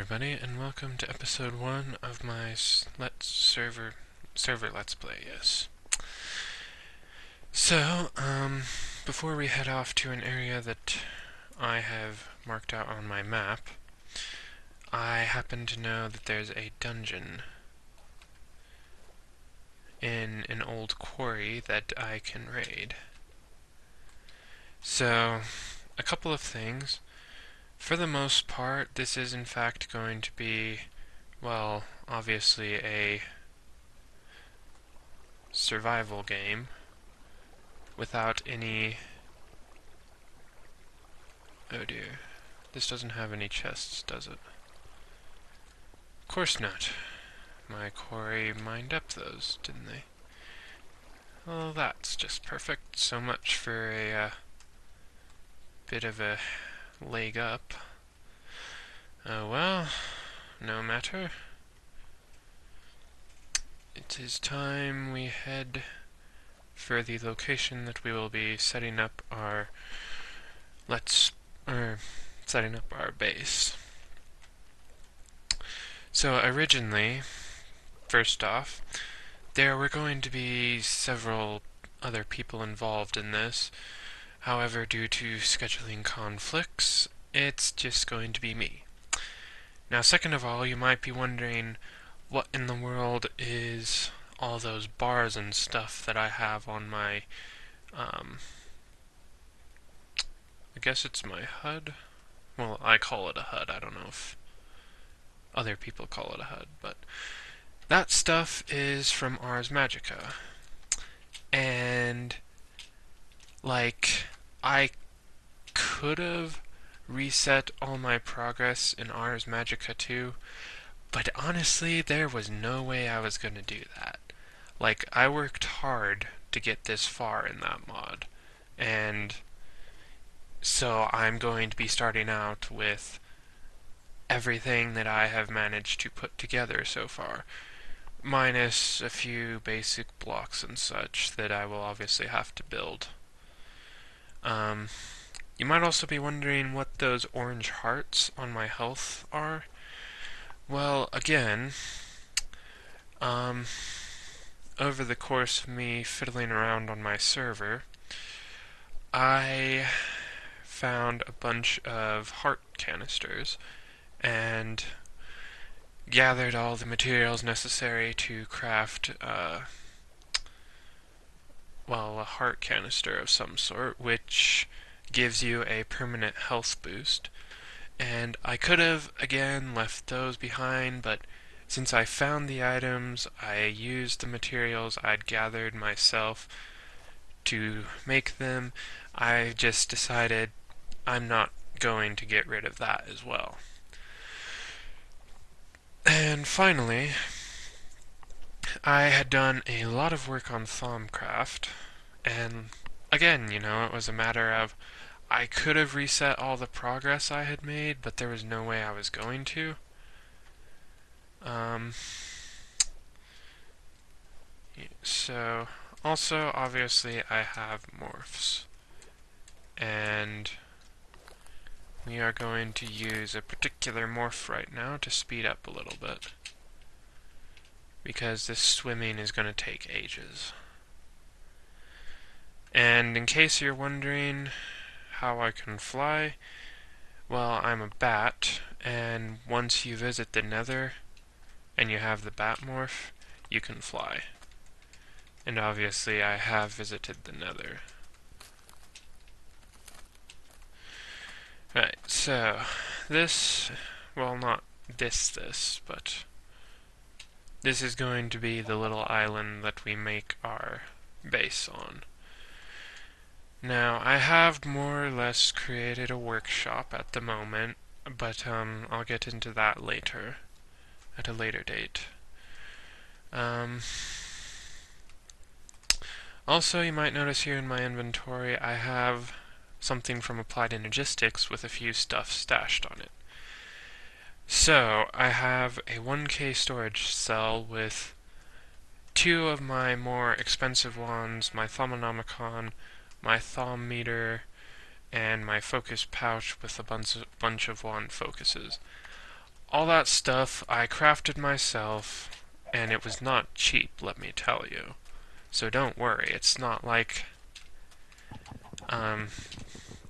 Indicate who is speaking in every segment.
Speaker 1: everybody, and welcome to episode 1 of my server Let's Play, yes. So, before we head off to an area that I have marked out on my map, I happen to know that there's a dungeon in an old quarry that I can raid. So, a couple of things. For the most part, this is in fact going to be, well, obviously a survival game without any... Oh dear. This doesn't have any chests, does it? Of course not. My quarry mined up those, didn't they? Well, that's just perfect. So much for a bit of a leg up. Oh well, no matter. It is time we head for the location that we will be setting up our setting up our base. So originally, first off, there were going to be several other people involved in this. However, due to scheduling conflicts, it's just going to be me. Now, second of all, you might be wondering, what in the world is all those bars and stuff that I have on my, I guess it's my HUD? Well, I call it a HUD, I don't know if other people call it a HUD, but that stuff is from Ars Magica. And, like, I could have reset all my progress in Ars Magica 2, but honestly, there was no way I was going to do that. Like, I worked hard to get this far in that mod, and so I'm going to be starting out with everything that I have managed to put together so far, minus a few basic blocks and such that I will obviously have to build. You might also be wondering what those orange hearts on my health are. Well, again, over the course of me fiddling around on my server, I found a bunch of heart canisters and gathered all the materials necessary to craft, well, a heart canister of some sort, which gives you a permanent health boost. And I could have, again, left those behind, but since I found the items, I used the materials I'd gathered myself to make them, I just decided I'm not going to get rid of that as well. And finally, I had done a lot of work on Thaumcraft, and again, you know, it was a matter of I could have reset all the progress I had made, but there was no way I was going to. So, also, obviously, I have morphs. And we are going to use a particular morph right now to speed up a little bit, because this swimming is going to take ages. And in case you're wondering how I can fly, well, I'm a bat, and once you visit the Nether and you have the bat morph, you can fly. And obviously I have visited the Nether. Right, so this, well, not this, but this is going to be the little island that we make our base on. Now, I have more or less created a workshop at the moment, but I'll get into that later, at a later date. Also, you might notice here in my inventory I have something from Applied Energistics with a few stuff stashed on it. So, I have a 1K storage cell with 2 of my more expensive wands, my Thaumonomicon, my Thaume meter, and my focus pouch with a bunch of wand focuses. all that stuff I crafted myself, and it was not cheap, let me tell you. So don't worry, it's not like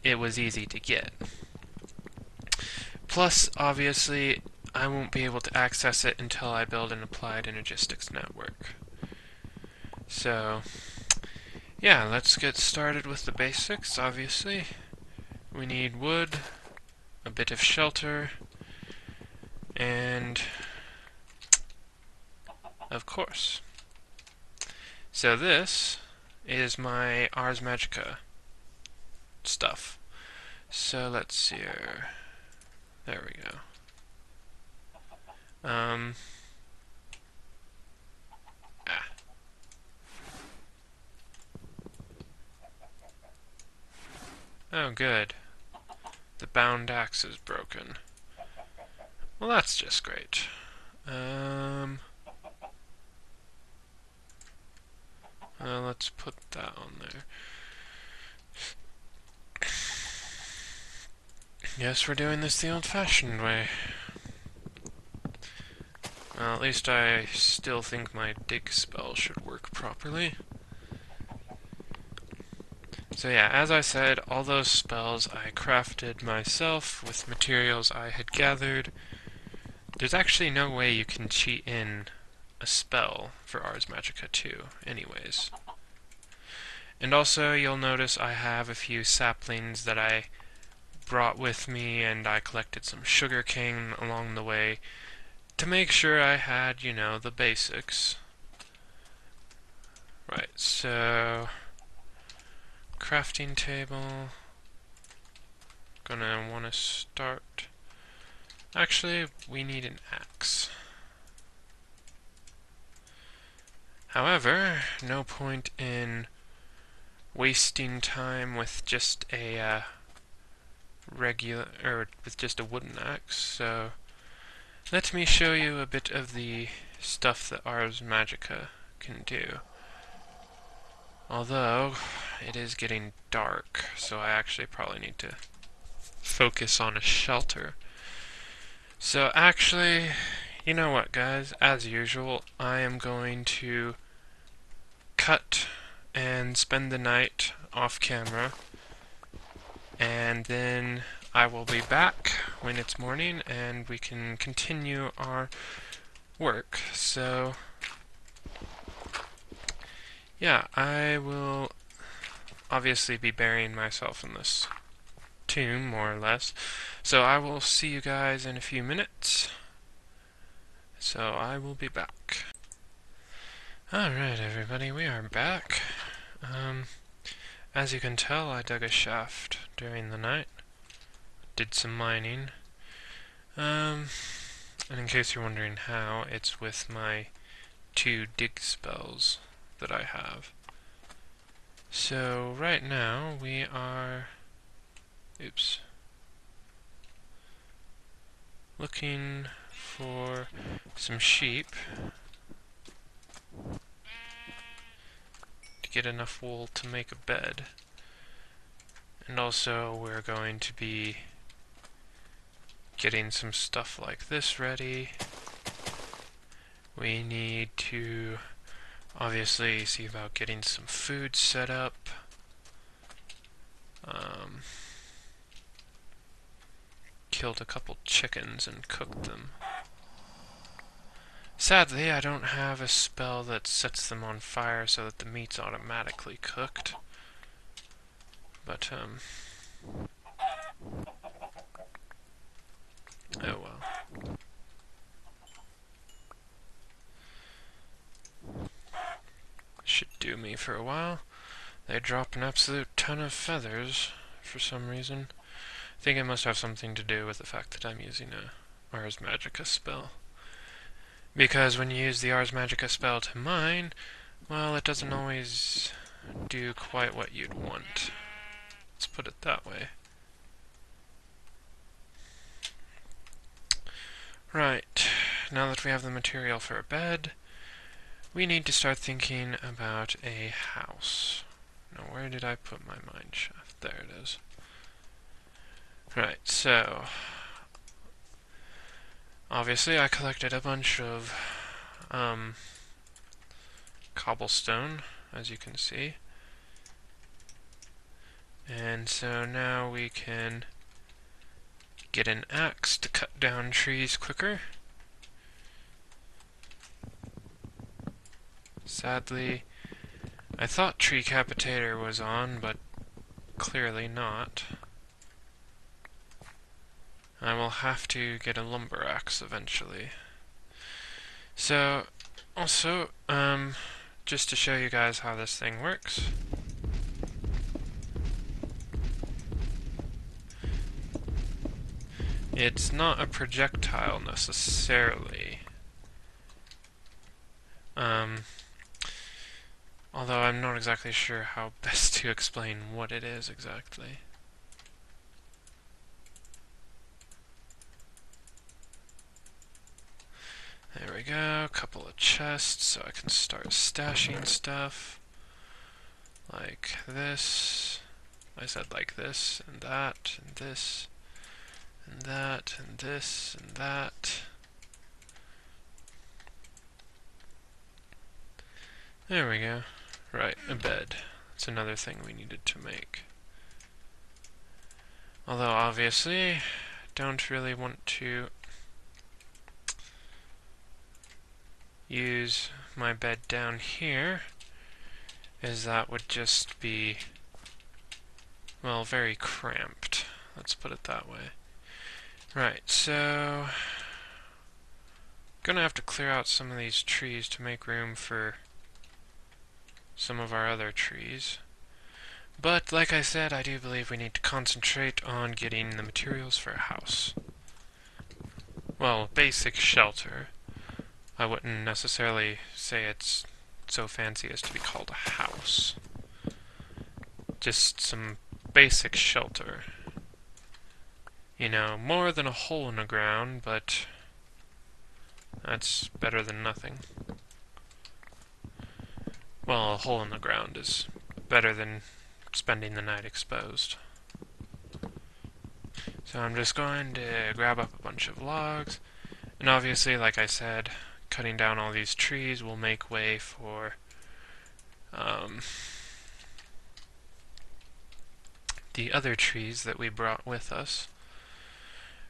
Speaker 1: it was easy to get. Plus, obviously, I won't be able to access it until I build an applied energistics network. So, yeah, let's get started with the basics, obviously. We need wood, a bit of shelter, and of course. So this is my Ars Magica stuff. So let's see here. There we go. Ah. Oh, good. The bound axe is broken. Well, that's just great. Let's put that on there. Yes, we're doing this the old-fashioned way. Well, at least I still think my dig spell should work properly. So yeah, as I said, all those spells I crafted myself with materials I had gathered. There's actually no way you can cheat in a spell for Ars Magica 2, anyways. And also, you'll notice I have a few saplings that I brought with me, and I collected some sugarcane along the way to make sure I had, you know, the basics. Right, so crafting table. Gonna want to start. Actually, we need an axe. However, no point in wasting time with just a with just a wooden axe. So let me show you a bit of the stuff that Ars Magica can do. Although it is getting dark, so I actually probably need to focus on a shelter. So actually, you know what, guys? As usual, I am going to cut and spend the night off camera, and then I will be back when it's morning and we can continue our work. So yeah, I will obviously be burying myself in this tomb, more or less. So I will see you guys in a few minutes. So I will be back. Alright everybody, we are back. As you can tell, I dug a shaft during the night. Did some mining. And in case you're wondering how, it's with my 2 dig spells that I have. So right now we are looking for some sheep to get enough wool to make a bed. And also we're going to be getting some stuff like this ready. We need to obviously see about getting some food set up. Killed a couple chickens and cooked them. Sadly, I don't have a spell that sets them on fire so that the meat's automatically cooked. But, oh well. Should do me for a while. They drop an absolute ton of feathers for some reason. I think it must have something to do with the fact that I'm using a Ars Magica spell. Because when you use the Ars Magica spell to mine, well, it doesn't always do quite what you'd want. Let's put it that way. Right, now that we have the material for a bed, we need to start thinking about a house. Now, where did I put my mine shaft? There it is. Right, so Obviously, I collected a bunch of cobblestone, as you can see. And so now we can get an axe to cut down trees quicker. Sadly, I thought Tree Capitator was on, but clearly not. I will have to get a lumber axe eventually. So, also, just to show you guys how this thing works. It's not a projectile necessarily. Although I'm not exactly sure how best to explain what it is exactly. There we go, a couple of chests so I can start stashing stuff. Like this. I said like this, and that, and this, and that, and this, and that. There we go. Right, a bed. That's another thing we needed to make. Although, obviously, don't really want to use my bed down here, as that would just be, well, very cramped. Let's put it that way. Right, so gonna have to clear out some of these trees to make room for some of our other trees. But, like I said, I do believe we need to concentrate on getting the materials for a house. Well, basic shelter. I wouldn't necessarily say it's so fancy as to be called a house. Just some basic shelter. You know, more than a hole in the ground, but that's better than nothing. Well, a hole in the ground is better than spending the night exposed. So I'm just going to grab up a bunch of logs, and obviously, like I said, cutting down all these trees will make way for the other trees that we brought with us.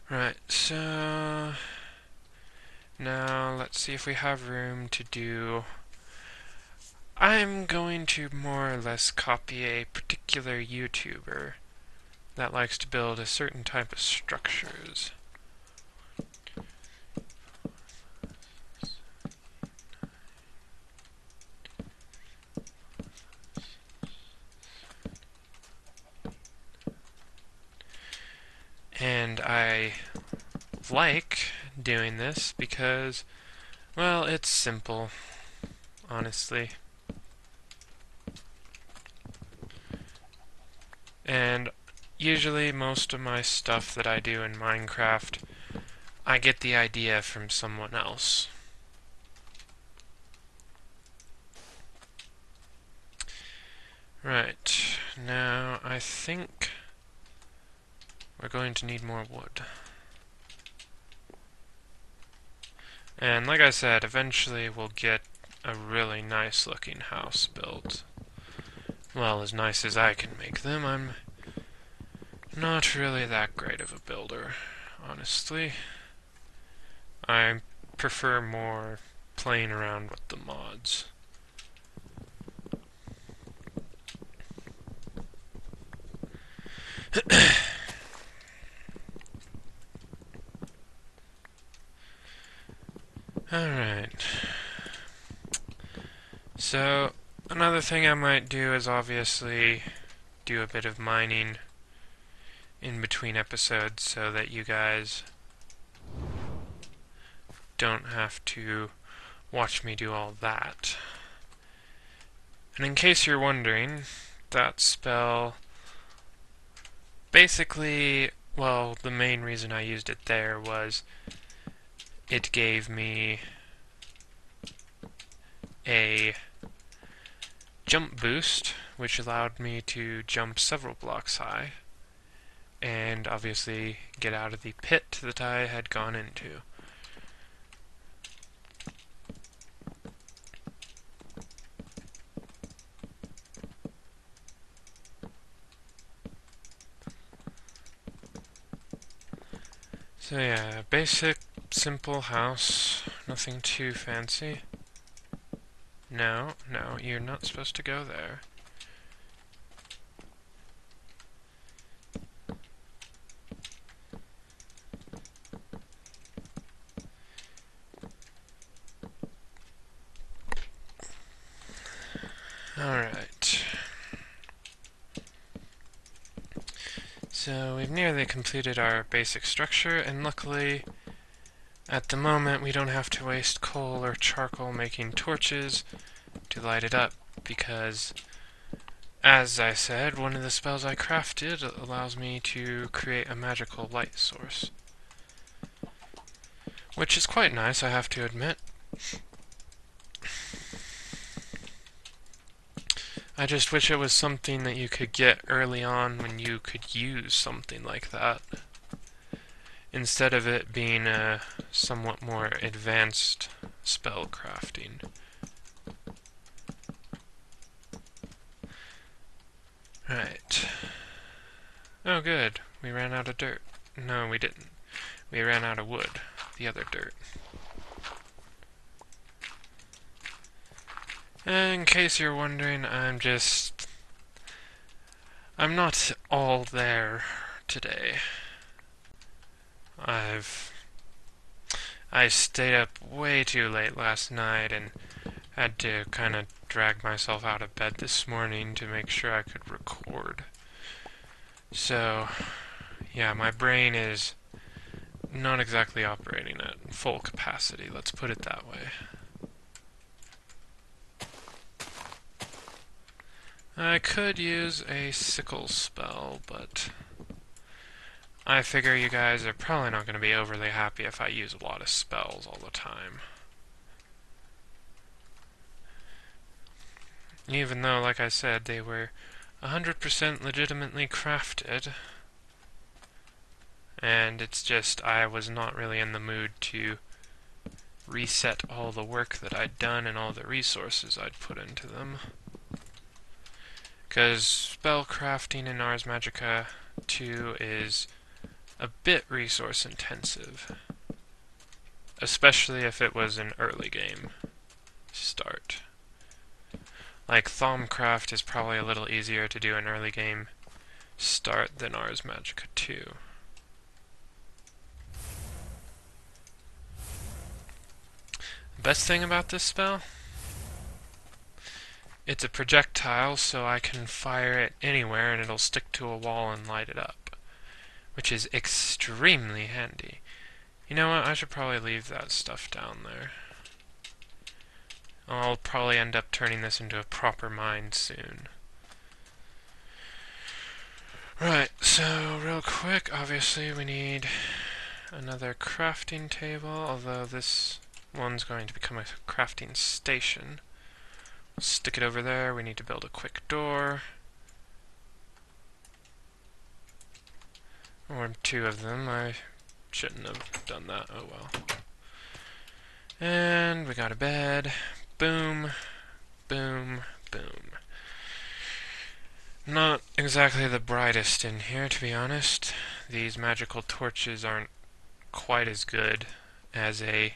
Speaker 1: Right, so now let's see if we have room to do. I'm going to more or less copy a particular YouTuber that likes to build a certain type of structures. And I like doing this because, well, it's simple, honestly. And usually most of my stuff that I do in Minecraft, I get the idea from someone else. Right, now I think we're going to need more wood. And like I said, eventually we'll get a really nice looking house built. Well, as nice as I can make them. I'm not really that great of a builder, honestly. I prefer more playing around with the mods. Alright. So, another thing I might do is obviously do a bit of mining in between episodes so that you guys don't have to watch me do all that. And in case you're wondering, that spell basically, well, the main reason I used it there was it gave me a jump boost, which allowed me to jump several blocks high, and obviously get out of the pit that I had gone into. So yeah, basic, simple house, nothing too fancy. No, no, you're not supposed to go there. Alright. So we've nearly completed our basic structure, and luckily, at the moment, we don't have to waste coal or charcoal making torches to light it up, because, as I said, one of the spells I crafted allows me to create a magical light source. Which is quite nice, I have to admit. I just wish it was something that you could get early on when you could use something like that, instead of it being a somewhat more advanced spell crafting. Right. Oh good, we ran out of dirt. No, we didn't. We ran out of wood, the other dirt. In case you're wondering, I'm not all there today. I stayed up way too late last night and had to kind of drag myself out of bed this morning to make sure I could record. So, yeah, my brain is not exactly operating at full capacity, let's put it that way. I could use a sickle spell, but I figure you guys are probably not going to be overly happy if I use a lot of spells all the time. Even though, like I said, they were 100% legitimately crafted, and it's just I was not really in the mood to reset all the work that I'd done and all the resources I'd put into them. Because spell crafting in Ars Magica 2 is a bit resource intensive, especially if it was an early game start. Like Thaumcraft is probably a little easier to do an early game start than Ars Magica 2. The best thing about this spell? It's a projectile, so I can fire it anywhere and it'll stick to a wall and light it up, which is extremely handy. You know what, I should probably leave that stuff down there. I'll probably end up turning this into a proper mine soon. Right, so real quick, obviously we need another crafting table, although this one's going to become a crafting station. Stick it over there. We need to build a quick door. Or two of them. I shouldn't have done that. Oh well. And we got a bed. Boom. Boom. Boom. Not exactly the brightest in here, to be honest. These magical torches aren't quite as good as a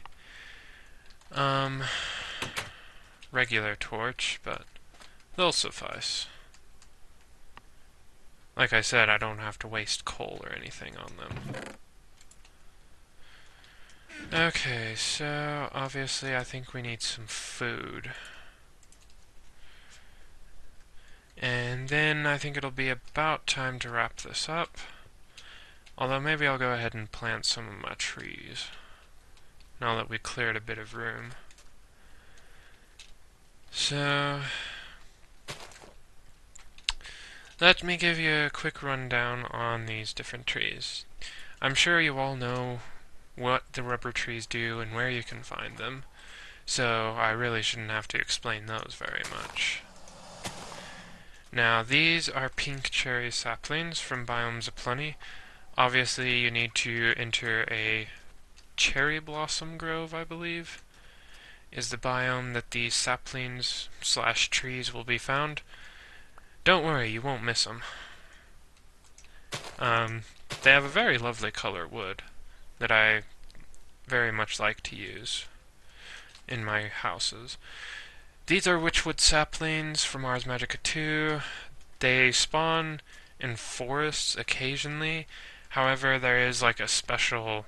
Speaker 1: regular torch, but they'll suffice. Like I said, I don't have to waste coal or anything on them. Okay, so obviously I think we need some food. And then I think it'll be about time to wrap this up. Although maybe I'll go ahead and plant some of my trees, now that we cleared a bit of room. So, let me give you a quick rundown on these different trees. I'm sure you all know what the rubber trees do and where you can find them, so I really shouldn't have to explain those very much. Now, these are pink cherry saplings from Biomes Aplenty. Obviously, you need to enter a cherry blossom grove, I believe, is the biome that these saplings / trees will be found. Don't worry, you won't miss them. They have a very lovely color wood. that I very much like to use in my houses. These are witchwood saplings from Ars Magica 2. They spawn in forests occasionally. However, there is like a special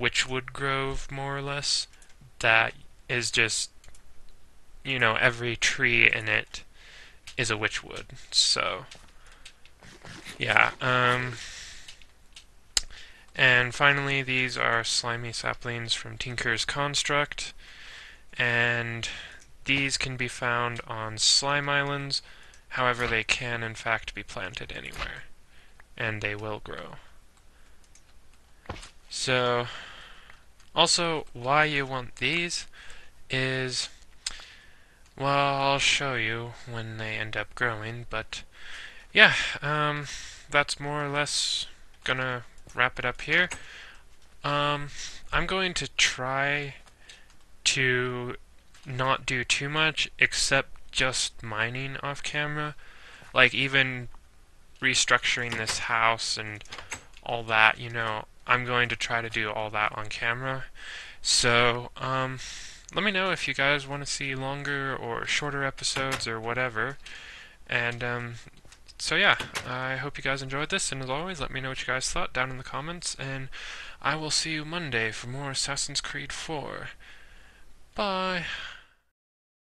Speaker 1: witchwood grove, more or less, that is just, every tree in it is a witchwood. So, yeah. And finally, these are slimy saplings from Tinker's Construct, and these can be found on slime islands. However, they can in fact be planted anywhere, and they will grow. So, also, why you want these is, well, I'll show you when they end up growing, but yeah, that's more or less gonna wrap it up here. I'm going to try to not do too much except just mining off camera. Like, even restructuring this house and all that, I'm going to try to do all that on camera. So, let me know if you guys want to see longer or shorter episodes or whatever. And, so yeah, I hope you guys enjoyed this, and as always, let me know what you guys thought down in the comments, and I will see you Monday for more Assassin's Creed 4. Bye!